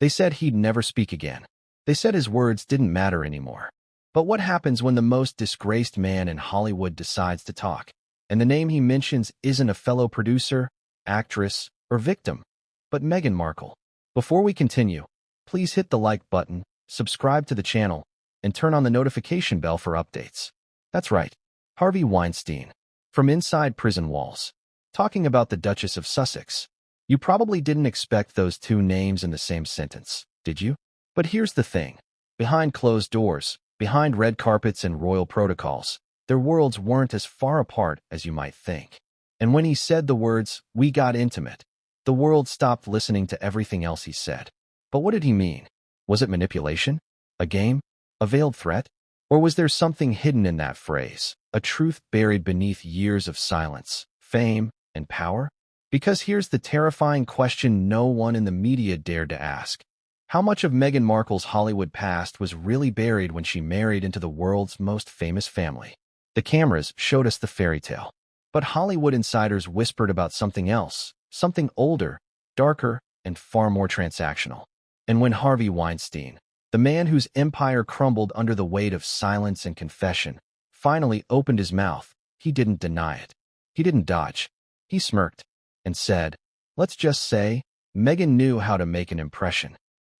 They said he'd never speak again. They said his words didn't matter anymore. But what happens when the most disgraced man in Hollywood decides to talk? And the name he mentions isn't a fellow producer, actress, or victim, but Meghan Markle. Before we continue, please hit the like button, subscribe to the channel, and turn on the notification bell for updates. That's right, Harvey Weinstein, from inside prison walls. Talking about the Duchess of Sussex. You probably didn't expect those two names in the same sentence, did you? But here's the thing. Behind closed doors, behind red carpets and royal protocols, their worlds weren't as far apart as you might think. And when he said the words, "We got intimate," the world stopped listening to everything else he said. But what did he mean? Was it manipulation? A game? A veiled threat? Or was there something hidden in that phrase? A truth buried beneath years of silence, fame, and power? Because here's the terrifying question no one in the media dared to ask. How much of Meghan Markle's Hollywood past was really buried when she married into the world's most famous family? The cameras showed us the fairy tale. But Hollywood insiders whispered about something else, something older, darker, and far more transactional. And when Harvey Weinstein, the man whose empire crumbled under the weight of silence and confession, finally opened his mouth, he didn't deny it. He didn't dodge. He smirked and said, "Let's just say, Meghan knew how to make an impression."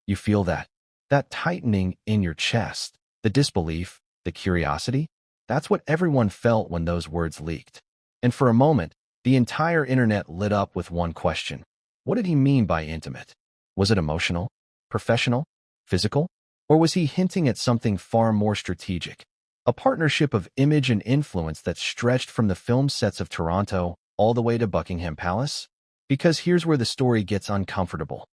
You feel that? That tightening in your chest, the disbelief, the curiosity? That's what everyone felt when those words leaked. And for a moment, the entire internet lit up with one question. What did he mean by intimate? Was it emotional, professional, physical? Or was he hinting at something far more strategic? A partnership of image and influence that stretched from the film sets of Toronto all the way to Buckingham Palace? Because here's where the story gets uncomfortable.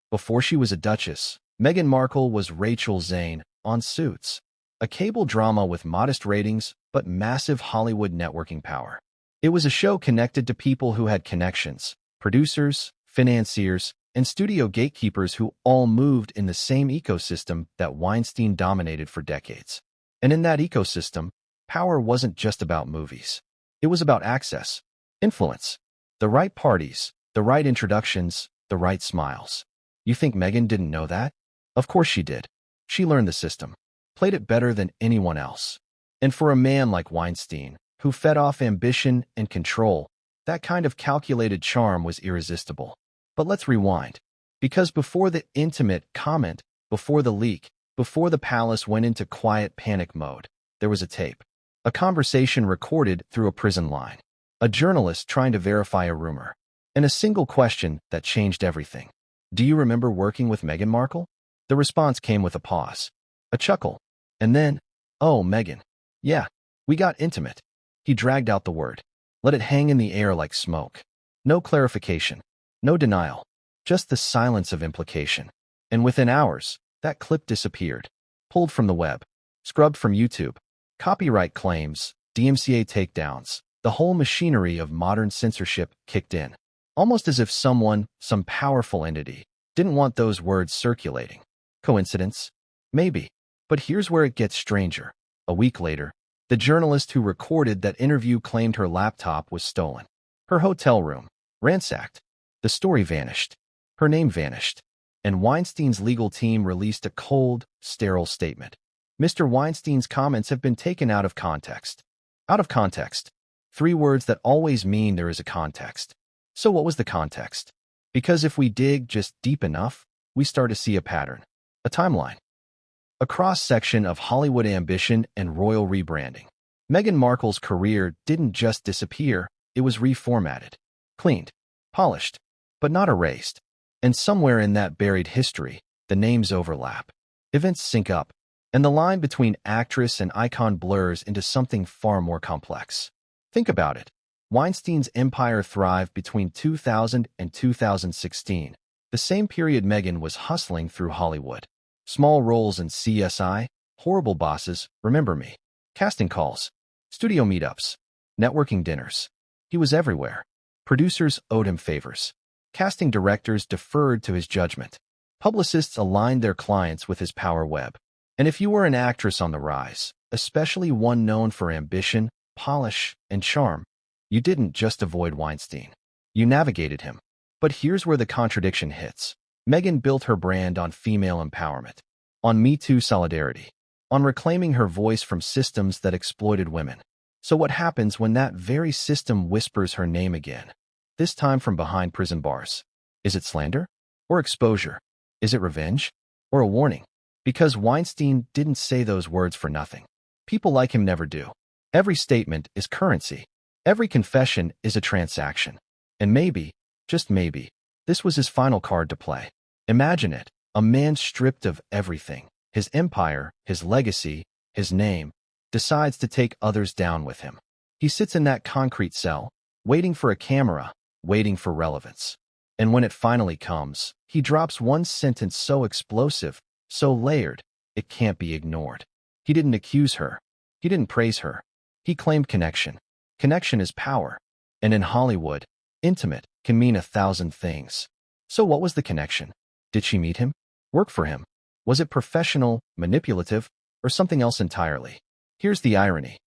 Before she was a duchess, Meghan Markle was Rachel Zane on Suits, a cable drama with modest ratings but massive Hollywood networking power. It was a show connected to people who had connections, producers, financiers, and studio gatekeepers who all moved in the same ecosystem that Weinstein dominated for decades. And in that ecosystem, power wasn't just about movies. It was about access, influence, the right parties, the right introductions, the right smiles. You think Meghan didn't know that? Of course she did. She learned the system, played it better than anyone else. And for a man like Weinstein, who fed off ambition and control, that kind of calculated charm was irresistible. But let's rewind. Because before the intimate comment, before the leak, before the palace went into quiet panic mode, there was a tape. A conversation recorded through a prison line. A journalist trying to verify a rumor. And a single question that changed everything. Do you remember working with Meghan Markle? The response came with a pause, a chuckle, and then, "Oh, Meghan. Yeah, we got intimate." He dragged out the word, let it hang in the air like smoke. No clarification, no denial, just the silence of implication. And within hours, that clip disappeared, pulled from the web, scrubbed from YouTube. Copyright claims, DMCA takedowns, the whole machinery of modern censorship kicked in. Almost as if someone, some powerful entity, didn't want those words circulating. Coincidence? Maybe. But here's where it gets stranger. A week later, the journalist who recorded that interview claimed her laptop was stolen. Her hotel room, ransacked. The story vanished. Her name vanished. And Weinstein's legal team released a cold, sterile statement. Mr. Weinstein's comments have been taken out of context. Out of context. 3 words that always mean there is a context. So what was the context? Because if we dig just deep enough, we start to see a pattern, a timeline, a cross-section of Hollywood ambition and royal rebranding. Meghan Markle's career didn't just disappear, it was reformatted, cleaned, polished, but not erased. And somewhere in that buried history, the names overlap, events sync up, and the line between actress and icon blurs into something far more complex. Think about it. Weinstein's empire thrived between 2000 and 2016, the same period Meghan was hustling through Hollywood. Small roles in CSI, Horrible Bosses, Remember Me, casting calls, studio meetups, networking dinners. He was everywhere. Producers owed him favors. Casting directors deferred to his judgment. Publicists aligned their clients with his power web. And if you were an actress on the rise, especially one known for ambition, polish, and charm, you didn't just avoid Weinstein. You navigated him. But here's where the contradiction hits. Meghan built her brand on female empowerment, on Me Too solidarity, on reclaiming her voice from systems that exploited women. So what happens when that very system whispers her name again? This time from behind prison bars. Is it slander? Or exposure? Is it revenge? Or a warning? Because Weinstein didn't say those words for nothing. People like him never do. Every statement is currency. Every confession is a transaction. And maybe, just maybe, this was his final card to play. Imagine it, a man stripped of everything, his empire, his legacy, his name, decides to take others down with him. He sits in that concrete cell, waiting for a camera, waiting for relevance. And when it finally comes, he drops one sentence so explosive, so layered, it can't be ignored. He didn't accuse her. He didn't praise her. He claimed connection. Connection is power. And in Hollywood, intimate can mean 1,000 things. So what was the connection? Did she meet him? Work for him? Was it professional, manipulative, or something else entirely? Here's the irony.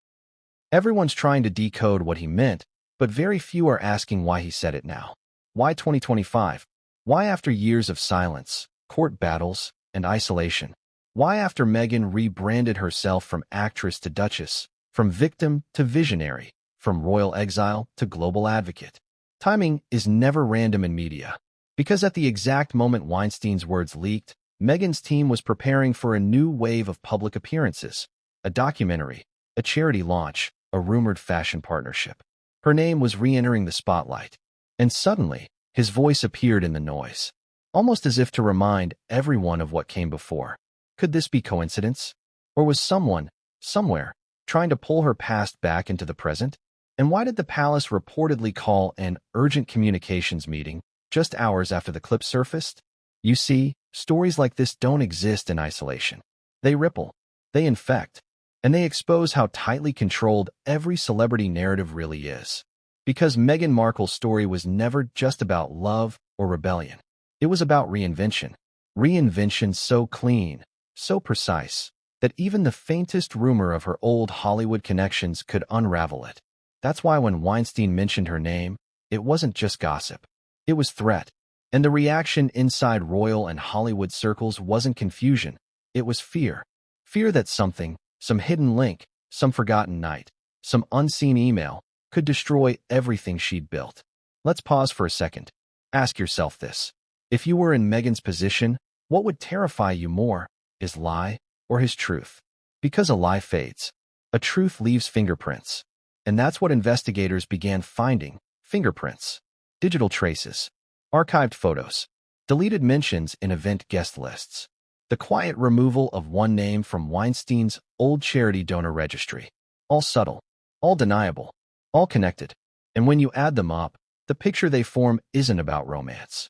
Everyone's trying to decode what he meant, but very few are asking why he said it now. Why 2025? Why after years of silence, court battles, and isolation? Why after Meghan rebranded herself from actress to duchess, from victim to visionary, from royal exile to global advocate? Timing is never random in media. Because at the exact moment Weinstein's words leaked, Meghan's team was preparing for a new wave of public appearances. A documentary, a charity launch, a rumored fashion partnership. Her name was re-entering the spotlight. And suddenly, his voice appeared in the noise, almost as if to remind everyone of what came before. Could this be coincidence? Or was someone, somewhere, trying to pull her past back into the present? And why did the palace reportedly call an urgent communications meeting just hours after the clip surfaced? You see, stories like this don't exist in isolation. They ripple, they infect, and they expose how tightly controlled every celebrity narrative really is. Because Meghan Markle's story was never just about love or rebellion. It was about reinvention. Reinvention so clean, so precise, that even the faintest rumor of her old Hollywood connections could unravel it. That's why when Weinstein mentioned her name, it wasn't just gossip. It was threat. And the reaction inside royal and Hollywood circles wasn't confusion. It was fear. Fear that something, some hidden link, some forgotten night, some unseen email, could destroy everything she'd built. Let's pause for a second. Ask yourself this. If you were in Meghan's position, what would terrify you more, his lie or his truth? Because a lie fades, a truth leaves fingerprints. And that's what investigators began finding: fingerprints, digital traces, archived photos, deleted mentions in event guest lists, the quiet removal of one name from Weinstein's old charity donor registry. All subtle, all deniable, all connected. And when you add them up, the picture they form isn't about romance.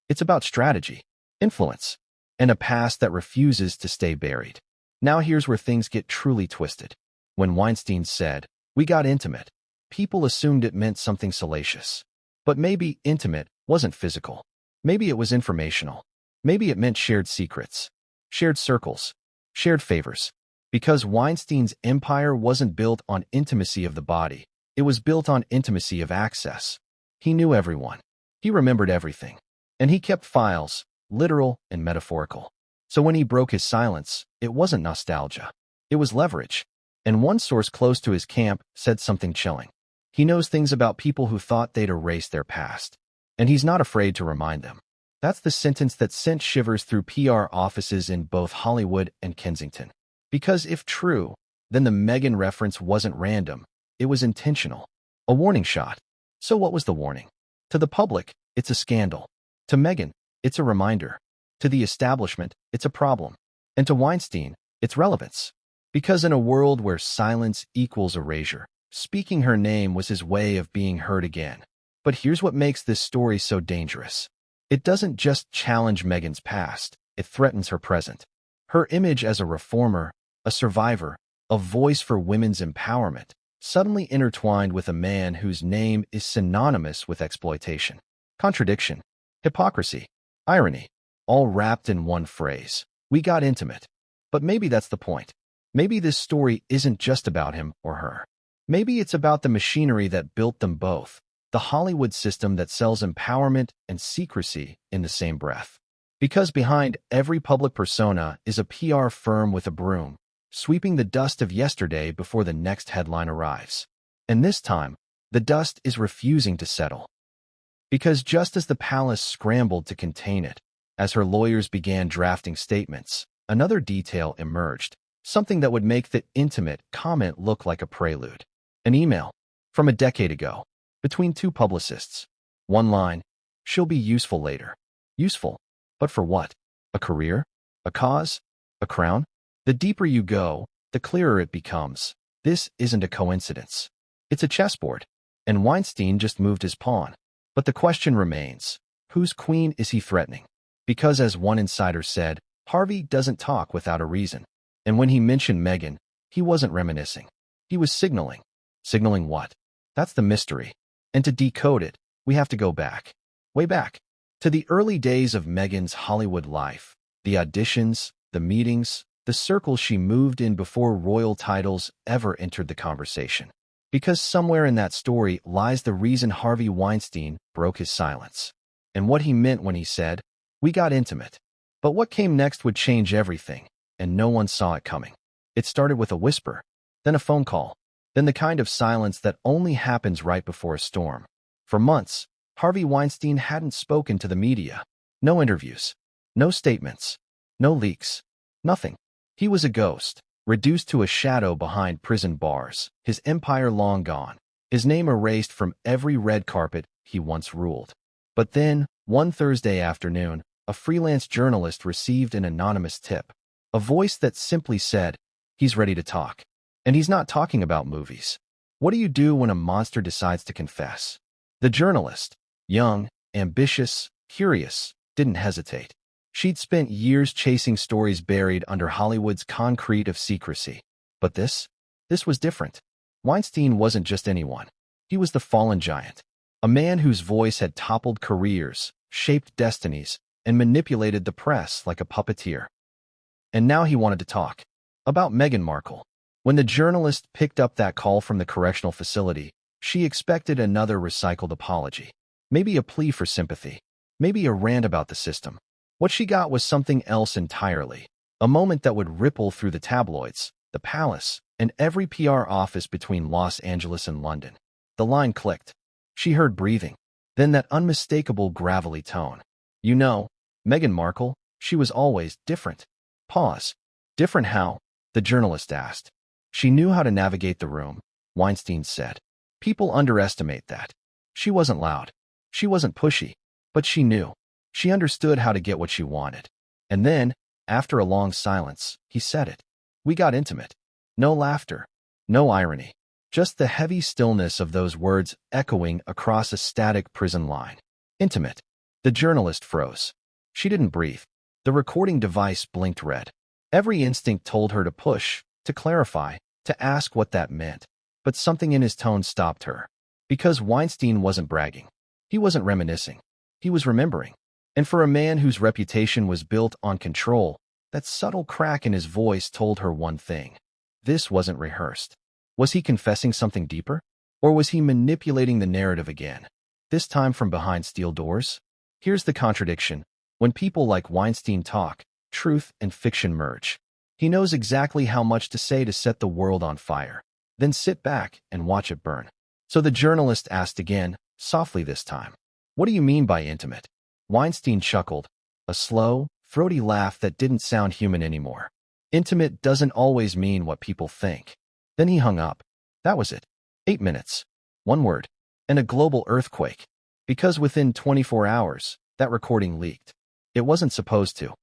It's about strategy, influence, and a past that refuses to stay buried. Now here's where things get truly twisted. When Weinstein said, "We got intimate," people assumed it meant something salacious. But maybe intimate wasn't physical. Maybe it was informational. Maybe it meant shared secrets, shared circles, shared favors. Because Weinstein's empire wasn't built on intimacy of the body. It was built on intimacy of access. He knew everyone. He remembered everything. And he kept files, literal and metaphorical. So when he broke his silence, it wasn't nostalgia. It was leverage. And one source close to his camp said something chilling. He knows things about people who thought they'd erased their past. And he's not afraid to remind them. That's the sentence that sent shivers through PR offices in both Hollywood and Kensington. Because if true, then the Meghan reference wasn't random. It was intentional. A warning shot. So what was the warning? To the public, it's a scandal. To Meghan, it's a reminder. To the establishment, it's a problem. And to Weinstein, it's relevance. Because in a world where silence equals erasure, speaking her name was his way of being heard again. But here's what makes this story so dangerous. It doesn't just challenge Meghan's past, it threatens her present. Her image as a reformer, a survivor, a voice for women's empowerment, suddenly intertwined with a man whose name is synonymous with exploitation. Contradiction, hypocrisy, irony, all wrapped in one phrase. We got intimate. But maybe that's the point. Maybe this story isn't just about him or her. Maybe it's about the machinery that built them both, the Hollywood system that sells empowerment and secrecy in the same breath. Because behind every public persona is a PR firm with a broom, sweeping the dust of yesterday before the next headline arrives. And this time, the dust is refusing to settle. Because just as the palace scrambled to contain it, as her lawyers began drafting statements, another detail emerged, something that would make the intimate comment look like a prelude. An email from a decade ago, between two publicists. One line, "She'll be useful later." Useful, but for what? A career? A cause? A crown? The deeper you go, the clearer it becomes. This isn't a coincidence. It's a chessboard, and Weinstein just moved his pawn. But the question remains, whose queen is he threatening? Because as one insider said, Harvey doesn't talk without a reason. And when he mentioned Meghan, he wasn't reminiscing. He was signaling. Signaling what? That's the mystery. And to decode it, we have to go back. Way back. To the early days of Meghan's Hollywood life. The auditions, the meetings, the circles she moved in before royal titles ever entered the conversation. Because somewhere in that story lies the reason Harvey Weinstein broke his silence. And what he meant when he said, "We got intimate." But what came next would change everything, and no one saw it coming. It started with a whisper, then a phone call, then the kind of silence that only happens right before a storm. For months, Harvey Weinstein hadn't spoken to the media. No interviews, no statements, no leaks, nothing. He was a ghost, reduced to a shadow behind prison bars, his empire long gone, his name erased from every red carpet he once ruled. But then, one Thursday afternoon, a freelance journalist received an anonymous tip, a voice that simply said, "He's ready to talk." And he's not talking about movies. What do you do when a monster decides to confess? The journalist, young, ambitious, curious, didn't hesitate. She'd spent years chasing stories buried under Hollywood's concrete of secrecy. But this was different. Weinstein wasn't just anyone. He was the fallen giant, a man whose voice had toppled careers, shaped destinies, and manipulated the press like a puppeteer. And now he wanted to talk about Meghan Markle. When the journalist picked up that call from the correctional facility, she expected another recycled apology. Maybe a plea for sympathy. Maybe a rant about the system. What she got was something else entirely. A moment that would ripple through the tabloids, the palace, and every PR office between Los Angeles and London. The line clicked. She heard breathing. Then that unmistakable gravelly tone. "You know, Meghan Markle, she was always different." Pause. Different how? The journalist asked. She knew how to navigate the room, Weinstein said. People underestimate that. She wasn't loud. She wasn't pushy. But she knew. She understood how to get what she wanted. And then, after a long silence, he said it. "We got intimate." No laughter. No irony. Just the heavy stillness of those words echoing across a static prison line. Intimate. The journalist froze. She didn't breathe. The recording device blinked red. Every instinct told her to push, to clarify, to ask what that meant. But something in his tone stopped her. Because Weinstein wasn't bragging. He wasn't reminiscing. He was remembering. And for a man whose reputation was built on control, that subtle crack in his voice told her one thing. This wasn't rehearsed. Was he confessing something deeper? Or was he manipulating the narrative again? This time from behind steel doors? Here's the contradiction. When people like Weinstein talk, truth and fiction merge. He knows exactly how much to say to set the world on fire. Then sit back and watch it burn. So the journalist asked again, softly this time. "What do you mean by intimate?" Weinstein chuckled, a slow, throaty laugh that didn't sound human anymore. "Intimate doesn't always mean what people think." Then he hung up. That was it. 8 minutes. One word. And a global earthquake. Because within 24 hours, that recording leaked. It wasn't supposed to.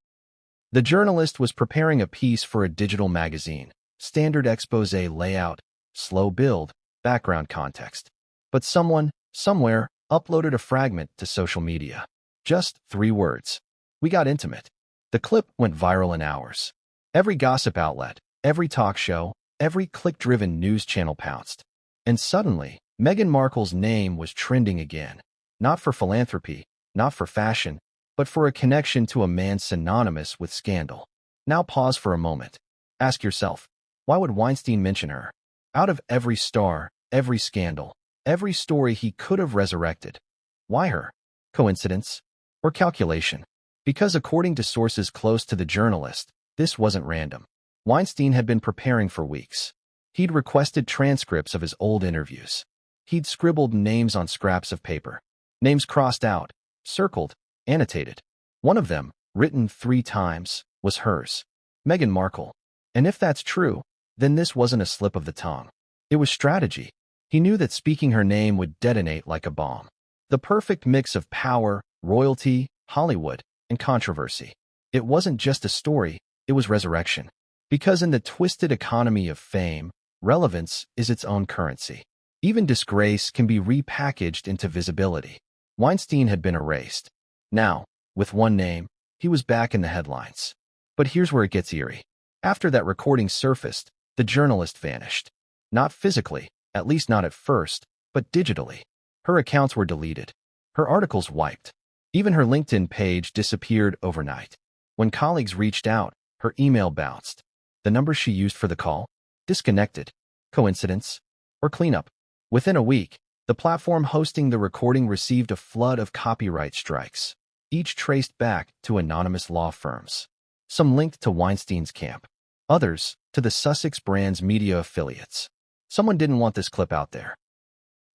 The journalist was preparing a piece for a digital magazine. Standard expose layout, slow build, background context. But someone, somewhere, uploaded a fragment to social media. Just 3 words. "We got intimate." The clip went viral in hours. Every gossip outlet, every talk show, every click-driven news channel pounced. And suddenly, Meghan Markle's name was trending again. Not for philanthropy, not for fashion, but for a connection to a man synonymous with scandal. Now pause for a moment. Ask yourself, why would Weinstein mention her? Out of every star, every scandal, every story he could have resurrected. Why her? Coincidence? Or calculation? Because according to sources close to the journalist, this wasn't random. Weinstein had been preparing for weeks. He'd requested transcripts of his old interviews. He'd scribbled names on scraps of paper. Names crossed out, circled, annotated. One of them, written 3 times, was hers. Meghan Markle. And if that's true, then this wasn't a slip of the tongue. It was strategy. He knew that speaking her name would detonate like a bomb. The perfect mix of power, royalty, Hollywood, and controversy. It wasn't just a story, it was resurrection. Because in the twisted economy of fame, relevance is its own currency. Even disgrace can be repackaged into visibility. Weinstein had been erased. Now, with one name, he was back in the headlines. But here's where it gets eerie. After that recording surfaced, the journalist vanished. Not physically, at least not at first, but digitally. Her accounts were deleted. Her articles wiped. Even her LinkedIn page disappeared overnight. When colleagues reached out, her email bounced. The number she used for the call? Disconnected. Coincidence? Or cleanup? Within a week, the platform hosting the recording received a flood of copyright strikes, each traced back to anonymous law firms. Some linked to Weinstein's camp. Others, to the Sussex brand's media affiliates. Someone didn't want this clip out there.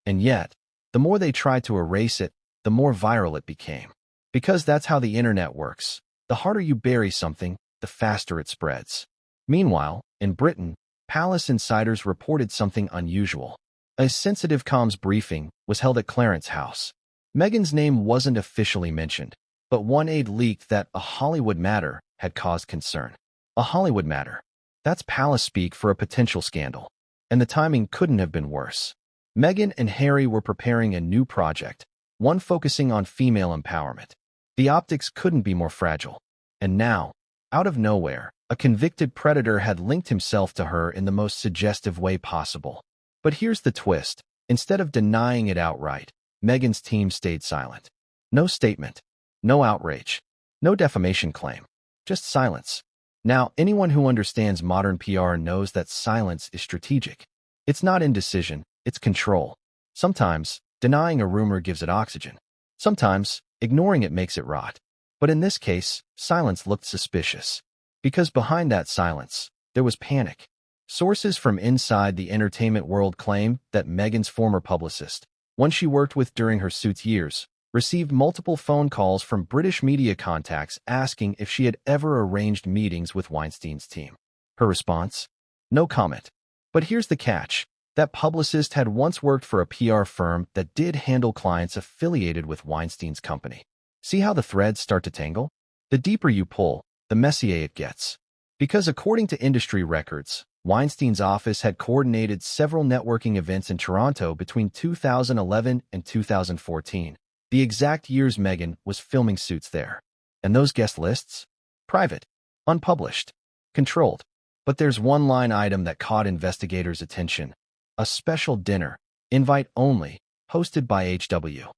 And yet, the more they tried to erase it, the more viral it became. Because that's how the internet works. The harder you bury something, the faster it spreads. Meanwhile, in Britain, palace insiders reported something unusual. A sensitive comms briefing was held at Clarence House. Meghan's name wasn't officially mentioned, but one aide leaked that a Hollywood matter had caused concern. A Hollywood matter. That's palace speak for a potential scandal. And the timing couldn't have been worse. Meghan and Harry were preparing a new project, one focusing on female empowerment. The optics couldn't be more fragile. And now, out of nowhere, a convicted predator had linked himself to her in the most suggestive way possible. But here's the twist. Instead of denying it outright, Meghan's team stayed silent. No statement. No outrage. No defamation claim. Just silence. Now, anyone who understands modern PR knows that silence is strategic. It's not indecision, it's control. Sometimes, denying a rumor gives it oxygen. Sometimes, ignoring it makes it rot. But in this case, silence looked suspicious. Because behind that silence, there was panic. Sources from inside the entertainment world claim that Meghan's former publicist, one she worked with during her Suits years, received multiple phone calls from British media contacts asking if she had ever arranged meetings with Weinstein's team. Her response? No comment. But here's the catch. That publicist had once worked for a PR firm that did handle clients affiliated with Weinstein's company. See how the threads start to tangle? The deeper you pull, the messier it gets. Because according to industry records, Weinstein's office had coordinated several networking events in Toronto between 2011 and 2014, the exact years Meghan was filming Suits there. And those guest lists? Private, unpublished, controlled. But there's one line item that caught investigators' attention. A special dinner, invite only, hosted by HW.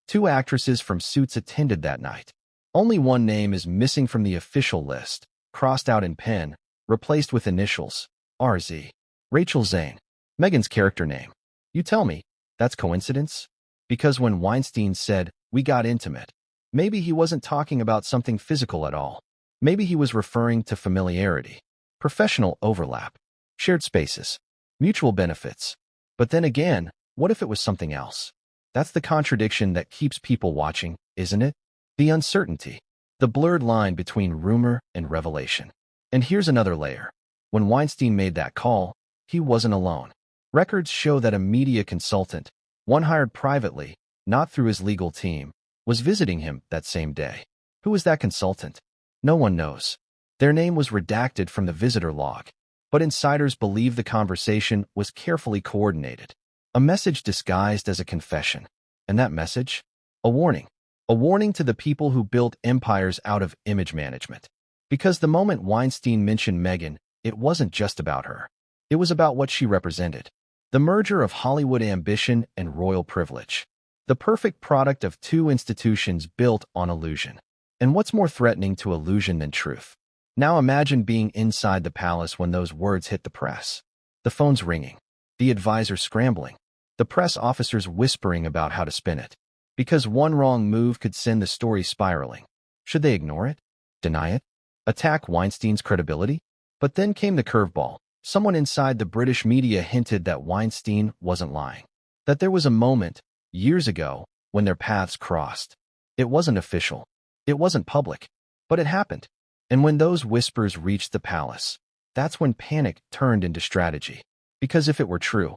2 actresses from Suits attended that night. Only one name is missing from the official list, crossed out in pen, replaced with initials, RZ. Rachel Zane. Meghan's character name. You tell me, that's coincidence? Because when Weinstein said, "We got intimate," maybe he wasn't talking about something physical at all. Maybe he was referring to familiarity, professional overlap, shared spaces, mutual benefits. But then again, what if it was something else? That's the contradiction that keeps people watching, isn't it? The uncertainty, the blurred line between rumor and revelation. And here's another layer. When Weinstein made that call, he wasn't alone. Records show that a media consultant, one hired privately, not through his legal team, was visiting him that same day. Who was that consultant? No one knows. Their name was redacted from the visitor log, but insiders believe the conversation was carefully coordinated. A message disguised as a confession. And that message? A warning. A warning to the people who built empires out of image management. Because the moment Weinstein mentioned Meghan, it wasn't just about her. It was about what she represented. The merger of Hollywood ambition and royal privilege. The perfect product of 2 institutions built on illusion. And what's more threatening to illusion than truth? Now imagine being inside the palace when those words hit the press. The phone's ringing. The advisor scrambling. The press officers whispering about how to spin it. Because one wrong move could send the story spiraling. Should they ignore it? Deny it? Attack Weinstein's credibility? But then came the curveball. Someone inside the British media hinted that Weinstein wasn't lying. That there was a moment, years ago, when their paths crossed. It wasn't official. It wasn't public. But it happened. And when those whispers reached the palace, that's when panic turned into strategy. Because if it were true,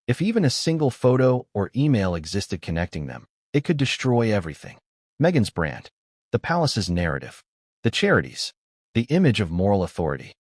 if even a single photo or email existed connecting them, it could destroy everything. Meghan's brand, the palace's narrative, the charities, the image of moral authority.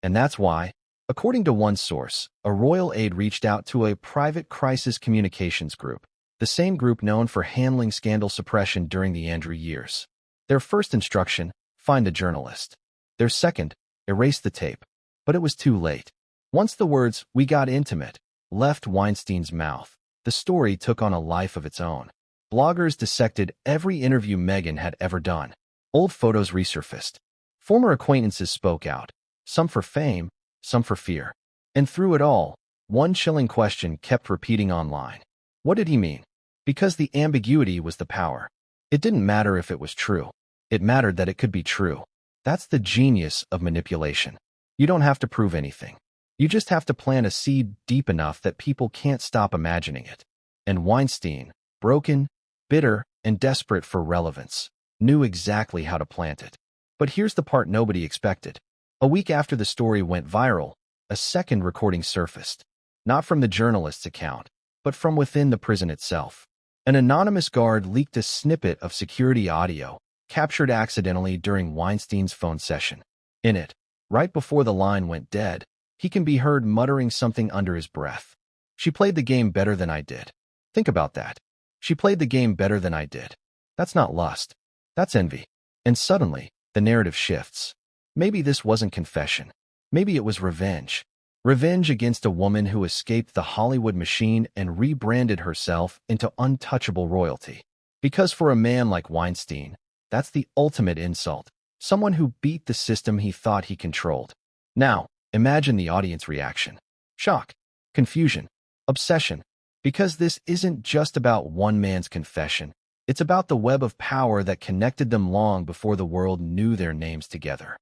And that's why, according to one source, a royal aide reached out to a private crisis communications group, the same group known for handling scandal suppression during the Andrew years. Their first instruction, find the journalist. Their second, erase the tape. But it was too late. Once the words, "we got intimate," left Weinstein's mouth, the story took on a life of its own. Bloggers dissected every interview Meghan had ever done. Old photos resurfaced. Former acquaintances spoke out, some for fame, some for fear. And through it all, one chilling question kept repeating online. What did he mean? Because the ambiguity was the power. It didn't matter if it was true. It mattered that it could be true. That's the genius of manipulation. You don't have to prove anything. You just have to plant a seed deep enough that people can't stop imagining it. And Weinstein, broken, bitter, and desperate for relevance, knew exactly how to plant it. But here's the part nobody expected. A week after the story went viral, a second recording surfaced. Not from the journalist's account, but from within the prison itself. An anonymous guard leaked a snippet of security audio, captured accidentally during Weinstein's phone session. In it, right before the line went dead, he can be heard muttering something under his breath. She played the game better than I did. Think about that. She played the game better than I did. That's not lust. That's envy. And suddenly, the narrative shifts. Maybe this wasn't confession. Maybe it was revenge. Revenge against a woman who escaped the Hollywood machine and rebranded herself into untouchable royalty. Because for a man like Weinstein, that's the ultimate insult. Someone who beat the system he thought he controlled. Now, imagine the audience reaction. Shock, confusion, obsession. Because this isn't just about one man's confession. It's about the web of power that connected them long before the world knew their names together.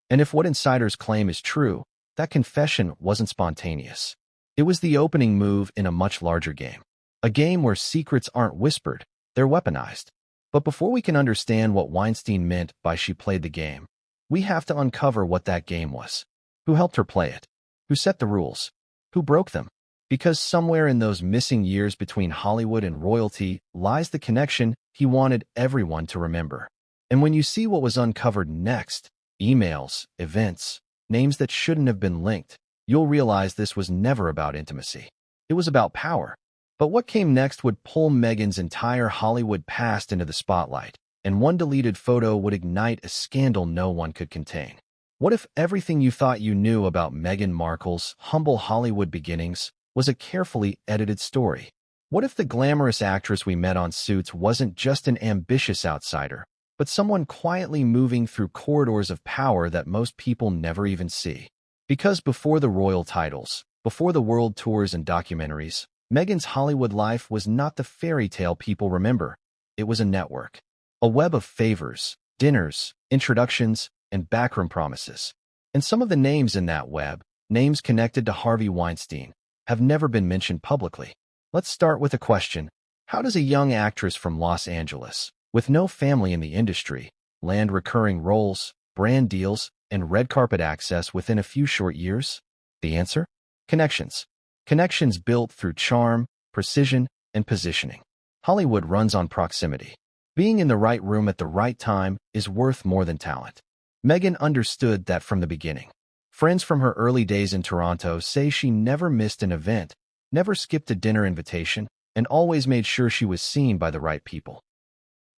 And if what insiders claim is true, that confession wasn't spontaneous. It was the opening move in a much larger game. A game where secrets aren't whispered, they're weaponized. But before we can understand what Weinstein meant by she played the game, we have to uncover what that game was. Who helped her play it? Who set the rules? Who broke them? Because somewhere in those missing years between Hollywood and royalty lies the connection he wanted everyone to remember. And when you see what was uncovered next, emails, events, names that shouldn't have been linked, you'll realize this was never about intimacy. It was about power. But what came next would pull Meghan's entire Hollywood past into the spotlight, and one deleted photo would ignite a scandal no one could contain. What if everything you thought you knew about Meghan Markle's humble Hollywood beginnings was a carefully edited story? What if the glamorous actress we met on Suits wasn't just an ambitious outsider, but someone quietly moving through corridors of power that most people never even see? Because before the royal titles, before the world tours and documentaries, Meghan's Hollywood life was not the fairy tale people remember. It was a network. A web of favors, dinners, introductions, and backroom promises. And some of the names in that web, names connected to Harvey Weinstein, have never been mentioned publicly. Let's start with a question. How does a young actress from Los Angeles, with no family in the industry, land recurring roles, brand deals, and red carpet access within a few short years? The answer? Connections. Connections built through charm, precision, and positioning. Hollywood runs on proximity. Being in the right room at the right time is worth more than talent. Meghan understood that from the beginning. Friends from her early days in Toronto say she never missed an event, never skipped a dinner invitation, and always made sure she was seen by the right people.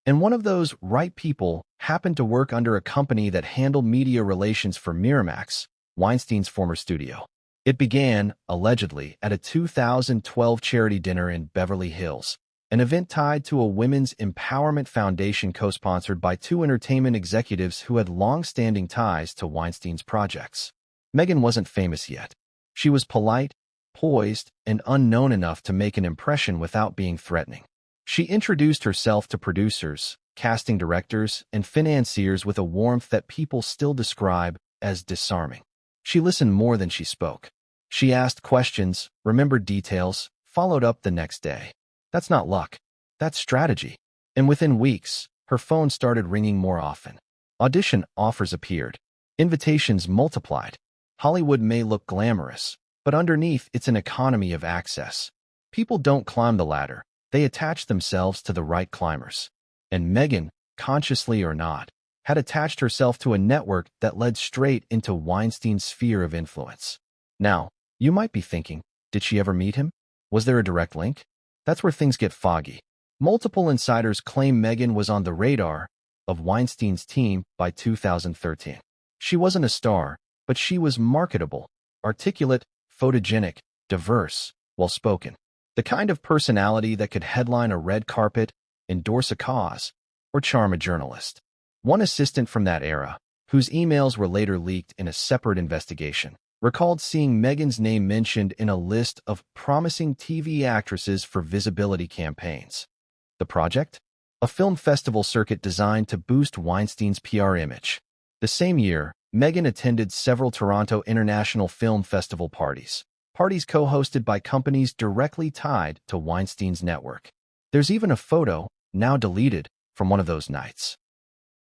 And one of those right people happened to work under a company that handled media relations for Miramax, Weinstein's former studio. It began, allegedly, at a 2012 charity dinner in Beverly Hills, an event tied to a women's empowerment foundation co-sponsored by two entertainment executives who had long-standing ties to Weinstein's projects. Meghan wasn't famous yet. She was polite, poised, and unknown enough to make an impression without being threatening. She introduced herself to producers, casting directors, and financiers with a warmth that people still describe as disarming. She listened more than she spoke. She asked questions, remembered details, followed up the next day. That's not luck. That's strategy. And within weeks, her phone started ringing more often. Audition offers appeared. Invitations multiplied. Hollywood may look glamorous, but underneath it's an economy of access. People don't climb the ladder. They attach themselves to the right climbers. And Meghan, consciously or not, had attached herself to a network that led straight into Weinstein's sphere of influence. Now, you might be thinking, did she ever meet him? Was there a direct link? That's where things get foggy. Multiple insiders claim Meghan was on the radar of Weinstein's team by 2013. She wasn't a star, but she was marketable, articulate, photogenic, diverse, well-spoken. The kind of personality that could headline a red carpet, endorse a cause, or charm a journalist. One assistant from that era, whose emails were later leaked in a separate investigation, recalled seeing Meghan's name mentioned in a list of promising TV actresses for visibility campaigns. The project? A film festival circuit designed to boost Weinstein's PR image. The same year, Meghan attended several Toronto International Film Festival parties co-hosted by companies directly tied to Weinstein's network. There's even a photo, now deleted, from one of those nights.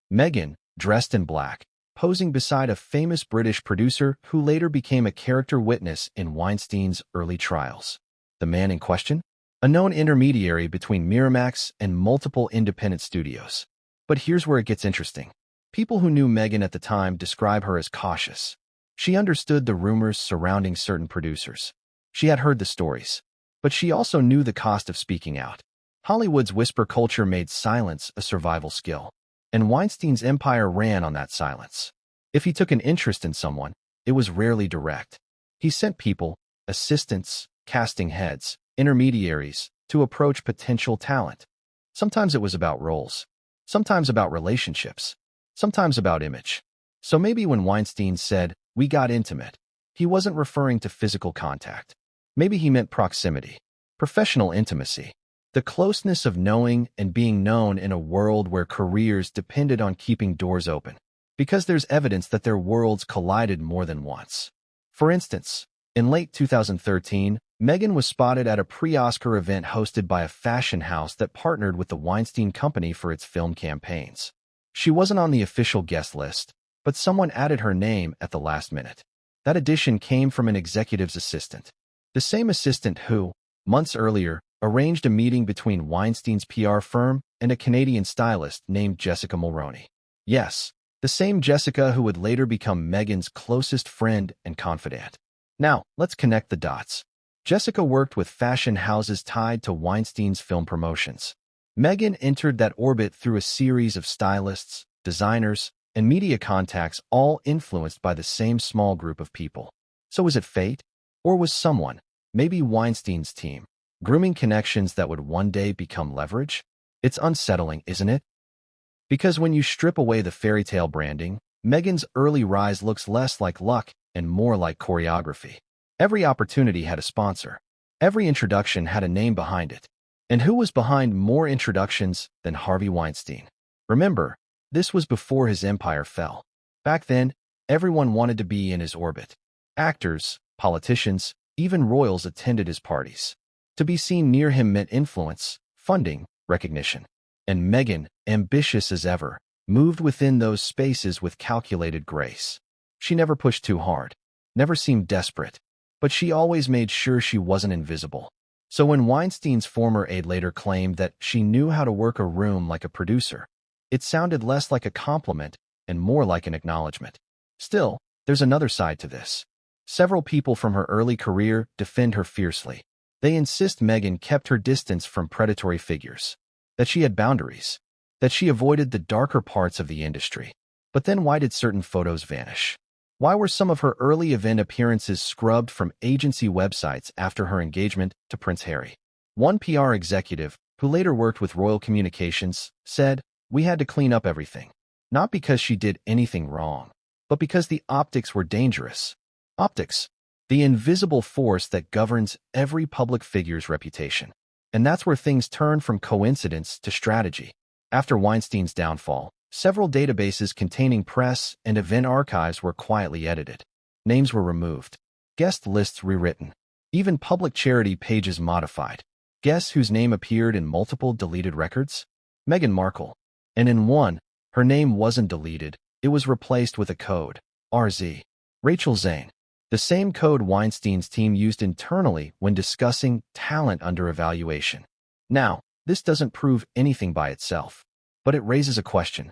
Meghan, dressed in black, posing beside a famous British producer who later became a character witness in Weinstein's early trials. The man in question? A known intermediary between Miramax and multiple independent studios. But here's where it gets interesting. People who knew Meghan at the time describe her as cautious. She understood the rumors surrounding certain producers. She had heard the stories. But she also knew the cost of speaking out. Hollywood's whisper culture made silence a survival skill. And Weinstein's empire ran on that silence. If he took an interest in someone, it was rarely direct. He sent people, assistants, casting heads, intermediaries, to approach potential talent. Sometimes it was about roles. Sometimes about relationships. Sometimes about image. So maybe when Weinstein said, "We got intimate," he wasn't referring to physical contact. Maybe he meant proximity, professional intimacy, the closeness of knowing and being known in a world where careers depended on keeping doors open, because there's evidence that their worlds collided more than once. For instance, in late 2013, Meghan was spotted at a pre-Oscar event hosted by a fashion house that partnered with the Weinstein Company for its film campaigns. She wasn't on the official guest list, but someone added her name at the last minute. That addition came from an executive's assistant. The same assistant who, months earlier, arranged a meeting between Weinstein's PR firm and a Canadian stylist named Jessica Mulroney. Yes, the same Jessica who would later become Meghan's closest friend and confidant. Now, let's connect the dots. Jessica worked with fashion houses tied to Weinstein's film promotions. Meghan entered that orbit through a series of stylists, designers, and media contacts, all influenced by the same small group of people. So was it fate? Or was someone, maybe Weinstein's team, grooming connections that would one day become leverage? It's unsettling, isn't it? Because when you strip away the fairy tale branding, Meghan's early rise looks less like luck and more like choreography. Every opportunity had a sponsor. Every introduction had a name behind it. And who was behind more introductions than Harvey Weinstein? Remember, this was before his empire fell. Back then, everyone wanted to be in his orbit. Actors, politicians, even royals attended his parties. To be seen near him meant influence, funding, recognition. And Meghan, ambitious as ever, moved within those spaces with calculated grace. She never pushed too hard, never seemed desperate, but she always made sure she wasn't invisible. So when Weinstein's former aide later claimed that she knew how to work a room like a producer, it sounded less like a compliment and more like an acknowledgement. Still, there's another side to this. Several people from her early career defend her fiercely. They insist Meghan kept her distance from predatory figures, that she had boundaries, that she avoided the darker parts of the industry. But then why did certain photos vanish? Why were some of her early event appearances scrubbed from agency websites after her engagement to Prince Harry? One PR executive, who later worked with Royal Communications, said, "We had to clean up everything. Not because she did anything wrong, but because the optics were dangerous." Optics, the invisible force that governs every public figure's reputation. And that's where things turn from coincidence to strategy. After Weinstein's downfall, several databases containing press and event archives were quietly edited. Names were removed. Guest lists rewritten. Even public charity pages modified. Guess whose name appeared in multiple deleted records? Meghan Markle. And in one, her name wasn't deleted, it was replaced with a code, RZ. Rachel Zane. The same code Weinstein's team used internally when discussing talent under evaluation. Now, this doesn't prove anything by itself, but it raises a question.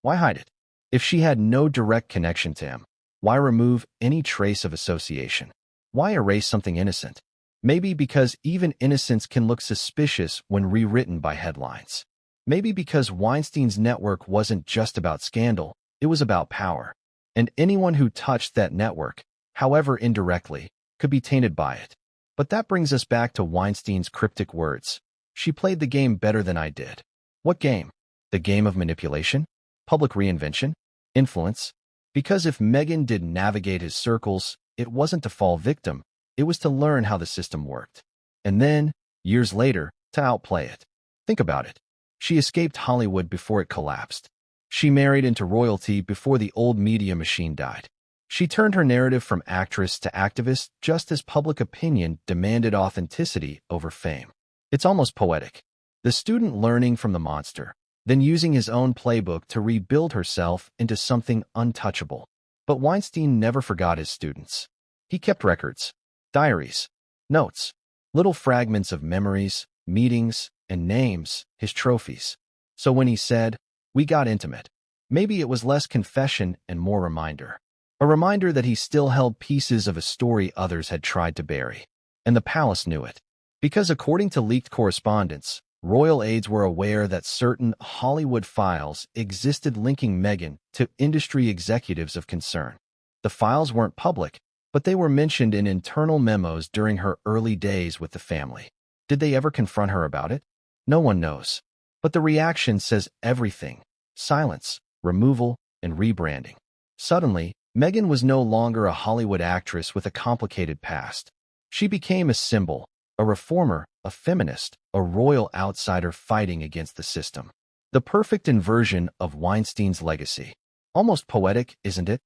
Why hide it? If she had no direct connection to him, why remove any trace of association? Why erase something innocent? Maybe because even innocence can look suspicious when rewritten by headlines. Maybe because Weinstein's network wasn't just about scandal, it was about power. And anyone who touched that network, however indirectly, could be tainted by it. But that brings us back to Weinstein's cryptic words. She played the game better than I did. What game? The game of manipulation? Public reinvention? Influence? Because if Meghan did navigate his circles, it wasn't to fall victim, it was to learn how the system worked. And then, years later, to outplay it. Think about it. She escaped Hollywood before it collapsed. She married into royalty before the old media machine died. She turned her narrative from actress to activist just as public opinion demanded authenticity over fame. It's almost poetic. The student learning from the monster, then using his own playbook to rebuild herself into something untouchable. But Weinstein never forgot his students. He kept records, diaries, notes, little fragments of memories, meetings, and names, his trophies. So when he said, "We got intimate," maybe it was less confession and more reminder. A reminder that he still held pieces of a story others had tried to bury. And the palace knew it. Because according to leaked correspondence, royal aides were aware that certain Hollywood files existed linking Meghan to industry executives of concern. The files weren't public, but they were mentioned in internal memos during her early days with the family. Did they ever confront her about it? No one knows. But the reaction says everything. Silence, removal, and rebranding. Suddenly, Meghan was no longer a Hollywood actress with a complicated past. She became a symbol, a reformer, a feminist, a royal outsider fighting against the system. The perfect inversion of Weinstein's legacy. Almost poetic, isn't it?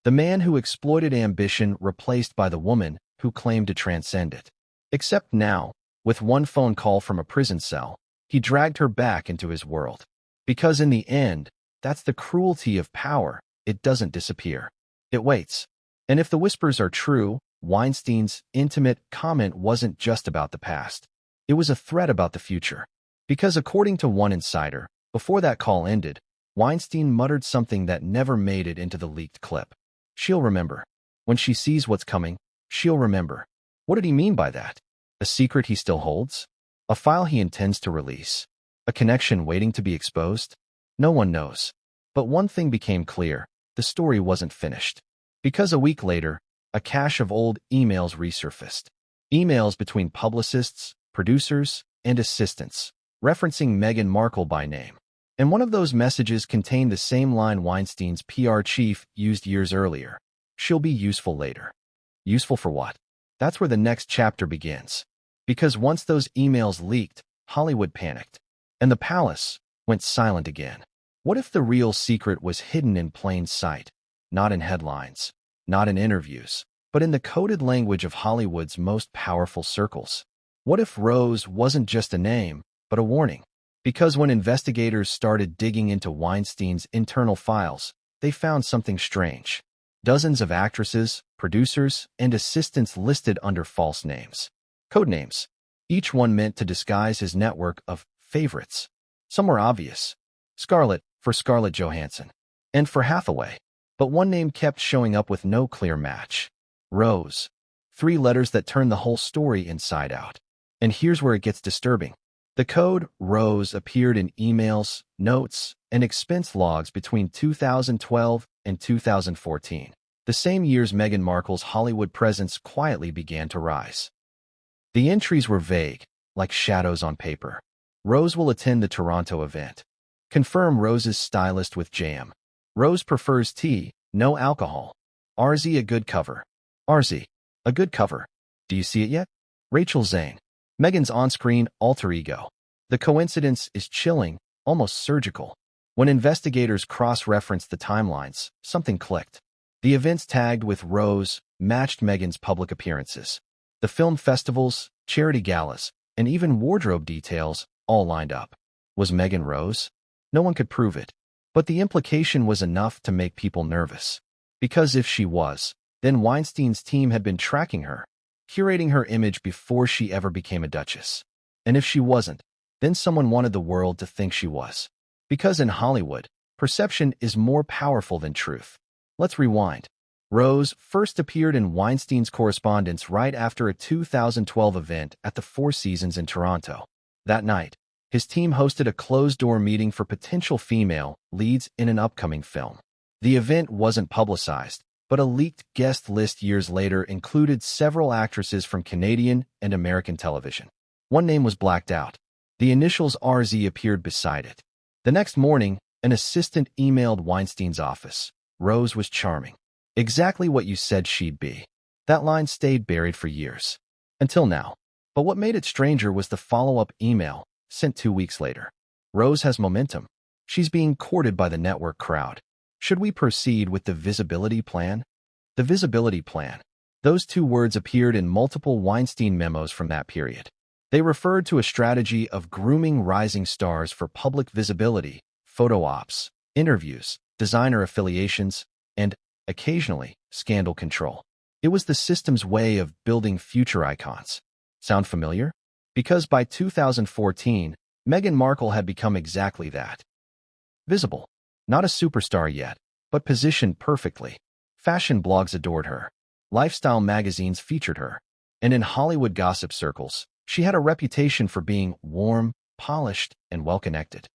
The man who exploited ambition replaced by the woman who claimed to transcend it. Except now, with one phone call from a prison cell, he dragged her back into his world. Because in the end, that's the cruelty of power. It doesn't disappear. It waits. And if the whispers are true, Weinstein's intimate comment wasn't just about the past. It was a threat about the future. Because according to one insider, before that call ended, Weinstein muttered something that never made it into the leaked clip. She'll remember. When she sees what's coming, she'll remember. What did he mean by that? A secret he still holds? A file he intends to release? A connection waiting to be exposed? No one knows. But one thing became clear. The story wasn't finished. Because a week later, a cache of old emails resurfaced. Emails between publicists, producers, and assistants, referencing Meghan Markle by name. And one of those messages contained the same line Weinstein's PR chief used years earlier. She'll be useful later. Useful for what? That's where the next chapter begins. Because once those emails leaked, Hollywood panicked. And the palace went silent again. What if the real secret was hidden in plain sight? Not in headlines, not in interviews, but in the coded language of Hollywood's most powerful circles. What if Rose wasn't just a name, but a warning? Because when investigators started digging into Weinstein's internal files, they found something strange. Dozens of actresses, producers, and assistants listed under false names. Code names. Each one meant to disguise his network of favorites. Some were obvious. Scarlett for Scarlett Johansson. And for Hathaway. But one name kept showing up with no clear match. Rose. 3 letters that turned the whole story inside out. And here's where it gets disturbing. The code Rose appeared in emails, notes, and expense logs between 2012 and 2014, the same years Meghan Markle's Hollywood presence quietly began to rise. The entries were vague, like shadows on paper. Rose will attend the Toronto event. Confirm Rose's stylist with jam. Rose prefers tea, no alcohol. RZ a good cover. RZ, a good cover. Do you see it yet? Rachel Zane. Meghan's on-screen alter ego. The coincidence is chilling, almost surgical. When investigators cross-referenced the timelines, something clicked. The events tagged with Rose matched Meghan's public appearances. The film festivals, charity galas, and even wardrobe details all lined up. Was Meghan Rose? No one could prove it. But the implication was enough to make people nervous. Because if she was, then Weinstein's team had been tracking her, curating her image before she ever became a duchess. And if she wasn't, then someone wanted the world to think she was. Because in Hollywood, perception is more powerful than truth. Let's rewind. Rose first appeared in Weinstein's correspondence right after a 2012 event at the Four Seasons in Toronto. That night, his team hosted a closed-door meeting for potential female leads in an upcoming film. The event wasn't publicized, but a leaked guest list years later included several actresses from Canadian and American television. One name was blacked out. The initials RZ appeared beside it. The next morning, an assistant emailed Weinstein's office. Rose was charming. Exactly what you said she'd be. That line stayed buried for years. Until now. But what made it stranger was the follow-up email, sent 2 weeks later. Rose has momentum. She's being courted by the network crowd. Should we proceed with the visibility plan? The visibility plan. Those two words appeared in multiple Weinstein memos from that period. They referred to a strategy of grooming rising stars for public visibility, photo ops, interviews, designer affiliations, and, occasionally, scandal control. It was the system's way of building future icons. Sound familiar? Because by 2014, Meghan Markle had become exactly that. Visible. Not a superstar yet, but positioned perfectly. Fashion blogs adored her. Lifestyle magazines featured her. And in Hollywood gossip circles, she had a reputation for being warm, polished, and well-connected.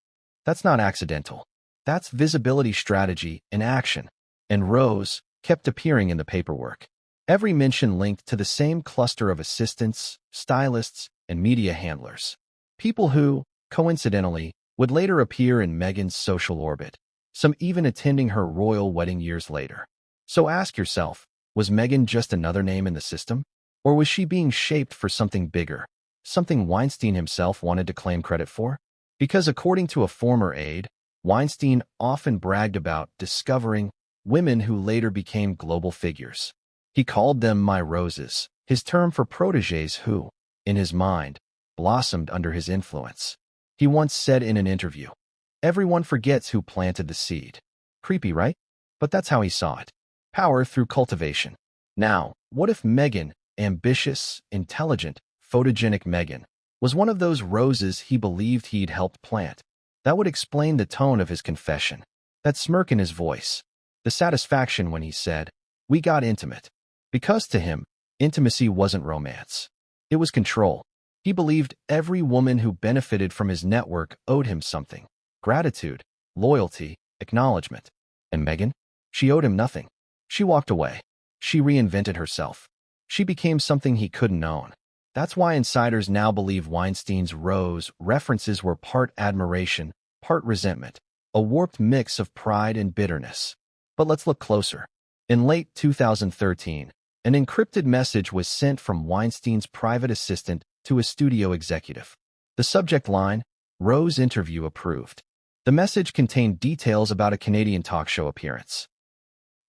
That's not accidental. That's visibility strategy in action. And Rose kept appearing in the paperwork. Every mention linked to the same cluster of assistants, stylists, and media handlers. People who, coincidentally, would later appear in Meghan's social orbit, some even attending her royal wedding years later. So ask yourself, was Meghan just another name in the system? Or was she being shaped for something bigger, something Weinstein himself wanted to claim credit for? Because according to a former aide, Weinstein often bragged about discovering women who later became global figures. He called them my roses, his term for protégés who, in his mind, blossomed under his influence. He once said in an interview, "Everyone forgets who planted the seed." Creepy, right? But that's how he saw it. Power through cultivation. Now, what if Meghan, ambitious, intelligent, photogenic Meghan, was one of those roses he believed he'd helped plant? That would explain the tone of his confession, that smirk in his voice, the satisfaction when he said, "We got intimate." Because to him, intimacy wasn't romance. It was control. He believed every woman who benefited from his network owed him something. Gratitude, loyalty, acknowledgement. And Meghan? She owed him nothing. She walked away. She reinvented herself. She became something he couldn't own. That's why insiders now believe Weinstein's Rose references were part admiration, part resentment, a warped mix of pride and bitterness. But let's look closer. In late 2013, an encrypted message was sent from Weinstein's private assistant to a studio executive. The subject line, "Rose interview approved." The message contained details about a Canadian talk show appearance.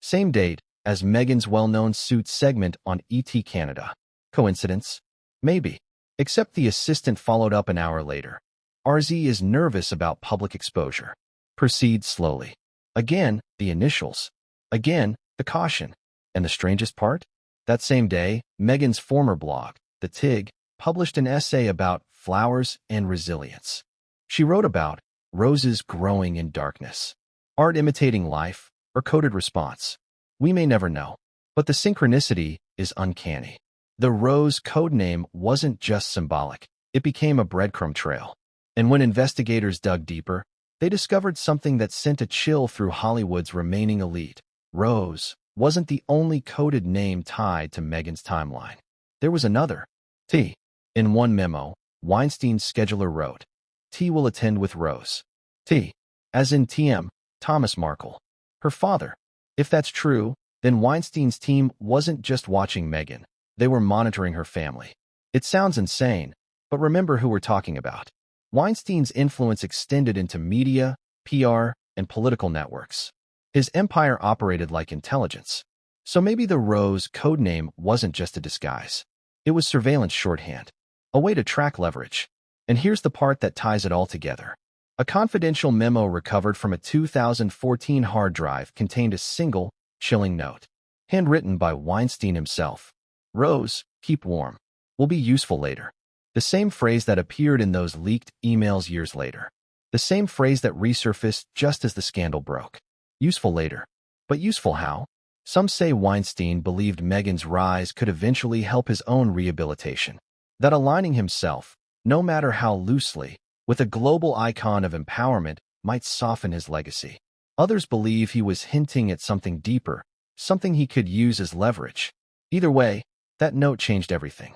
Same date as Meghan's well-known Suits segment on ET Canada. Coincidence? Maybe. Except the assistant followed up an hour later. RZ is nervous about public exposure. Proceed slowly. Again, the initials. Again, the caution. And the strangest part? That same day, Meghan's former blog, The TIG, published an essay about flowers and resilience. She wrote about roses growing in darkness, art imitating life, or coded response. We may never know, but the synchronicity is uncanny. The Rose codename wasn't just symbolic, it became a breadcrumb trail. And when investigators dug deeper, they discovered something that sent a chill through Hollywood's remaining elite. Rose wasn't the only coded name tied to Meghan's timeline. There was another, T. In one memo, Weinstein's scheduler wrote, "T will attend with Rose." T. As in TM, Thomas Markle. Her father. If that's true, then Weinstein's team wasn't just watching Meghan, they were monitoring her family. It sounds insane, but remember who we're talking about. Weinstein's influence extended into media, PR, and political networks. His empire operated like intelligence. So maybe the Rose codename wasn't just a disguise. It was surveillance shorthand, a way to track leverage. And here's the part that ties it all together. A confidential memo recovered from a 2014 hard drive contained a single, chilling note, handwritten by Weinstein himself. "Rose, keep warm. Will be useful later." The same phrase that appeared in those leaked emails years later. The same phrase that resurfaced just as the scandal broke. Useful later. But useful how? Some say Weinstein believed Meghan's rise could eventually help his own rehabilitation. That aligning himself, no matter how loosely, with a global icon of empowerment might soften his legacy. Others believe he was hinting at something deeper, something he could use as leverage. Either way, that note changed everything.